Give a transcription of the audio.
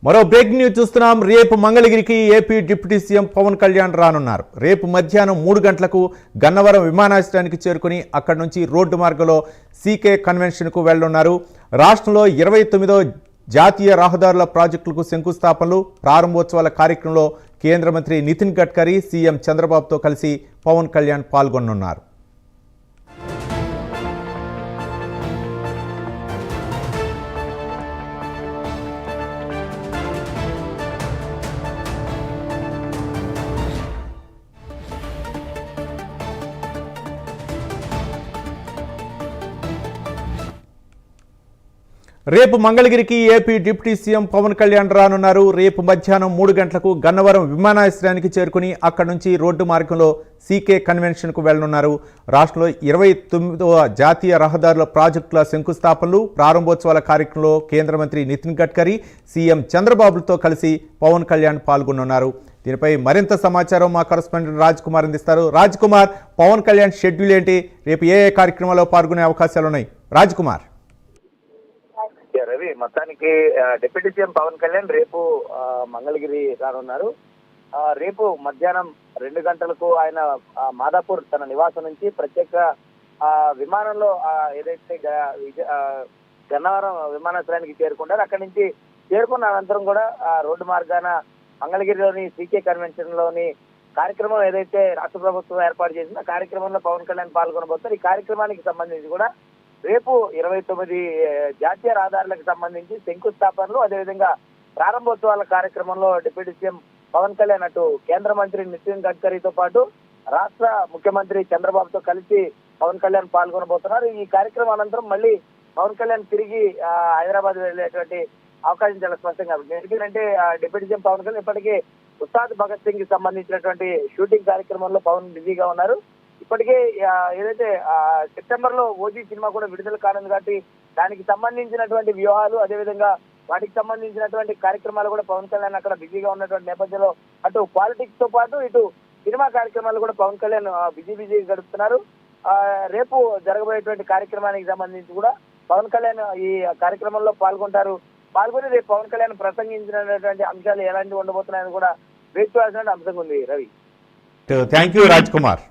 మరో breaking news చూస్తున్నాం. రేపు మంగళగిరికి AP deputy CM Pawan Kalyan రానున్నారు. రేపు మధ్యాహ్నం 3 గంటలకు గన్నవరం విమానాశ్రయానికి చేరుకుని అక్కడి నుంచి రోడ్డు మార్గంలో సీకే కన్వెన్షన్కు వెళ్లనున్నారు. రాష్ట్రంలో 29వ జాతీయ రహదారుల ప్రాజెక్టులకు శంకుస్థాపనలు, ప్రారంభోత్సవాల కార్యక్రమంలో కేంద్ర మంత్రి నితిన్ గడ్కరీ, సీఎం చంద్రబాబుతో కలిసి పవన్ కళ్యాణ్ పాల్గొనున్నారు. రేపు మంగళగిరికి AP deputy CM Pawan Kalyan రానున్నారు. రేపు మధ్యాహ్నం 3 గంటలకు గన్నవరం విమానాశ్రయానికి చేరుకుని అక్కడి నుంచి రోడ్డు మార్గంలో సీకే కన్వెన్షన్కు వెళ్లనున్నారు. రాష్ట్రంలో 29వ జాతీయ రహదారుల ప్రాజెక్టుల శంకుస్థాపనలు, ప్రారంభోత్సవాల కార్యక్రమంలో కేంద్ర మంత్రి నితిన్ గడ్కరీ, సీఎం చంద్రబాబుతో కలిసి పవన్ కళ్యాణ్ పాల్గొనున్నారు. దీనిపై మరింత సమాచారం మా కరెస్పాండెంట్ రాజ్ కుమార్ అందిస్తారు. రాజ్ కుమార్, పవన్ కళ్యాణ్ షెడ్యూల్ ఏంటి? రేపు ఏ కార్యక్రమాల్లో పాల్గొనే అవకాశాలు ఉన్నాయి? రాజ్ కుమార్. రవి, మొత్తానికి డిప్యూటీ సీఎం పవన్ కళ్యాణ్ రేపు మంగళగిరి రానున్నారు. రేపు మధ్యాహ్నం 2 గంటలకు ఆయన మాదాపూర్ తన నివాసం నుంచి ప్రత్యేక విమానంలో ఏదైతే గన్నవరం విమానాశ్రయానికి చేరుకుంటారు. అక్కడి నుంచి చేరుకున్న అనంతరం కూడా రోడ్డు మార్గాన మంగళగిరిలోని సీకే కన్వెన్షన్ లోని కార్యక్రమం ఏదైతే రాష్ట్ర ప్రభుత్వం ఏర్పాటు చేసిందో ఆ కార్యక్రమంలో పవన్ కళ్యాణ్ పాల్గొనబోతారు. ఈ కార్యక్రమానికి సంబంధించి కూడా రేపు 29 జాతీయ రహదారులకు సంబంధించి శంకుస్థాపనలు, అదేవిధంగా ప్రారంభోత్సవాల కార్యక్రమంలో డిప్యూటీ సీఎం పవన్ కళ్యాణ్ అటు కేంద్ర మంత్రి నితిన్ గడ్కరీతో పాటు రాష్ట్ర ముఖ్యమంత్రి చంద్రబాబుతో కలిసి పవన్ కళ్యాణ్ పాల్గొనబోతున్నారు. ఈ కార్యక్రమం అనంతరం మళ్ళీ పవన్ కళ్యాణ్ తిరిగి హైదరాబాద్ వెళ్లేటువంటి అవకాశం చాలా స్పష్టంగా ఉంది. ఎందుకంటే డిప్యూటీ సీఎం పవన్ కళ్యాణ్ ఇప్పటికే ఉస్తాద్ భగత్ సింగ్ కి సంబంధించినటువంటి షూటింగ్ కార్యక్రమంలో పవన్ బిజీగా ఉన్నారు. ఇప్పటికే ఏదైతే సెప్టెంబర్ లో ఓజీ సినిమా కూడా విడుదల కానుంది కాబట్టి దానికి సంబంధించినటువంటి వ్యూహాలు, అదేవిధంగా వాటికి సంబంధించినటువంటి కార్యక్రమాలు కూడా పవన్ కళ్యాణ్ అక్కడ బిజీగా ఉన్నటువంటి నేపథ్యంలో అటు పాలిటిక్స్ తో పాటు ఇటు సినిమా కార్యక్రమాలు కూడా పవన్ కళ్యాణ్ బిజీ గడుపుతున్నారు. రేపు జరగబోయేటువంటి కార్యక్రమానికి సంబంధించి కూడా పవన్ కళ్యాణ్ ఈ కార్యక్రమంలో పాల్గొని రేపు పవన్ కళ్యాణ్ ప్రసంగించినటువంటి అంశాలు ఎలాంటివి ఉండబోతున్నాయని కూడా వేచి చూడాల్సిన అంశం ఉంది. Ravi, thank you Raj Kumar.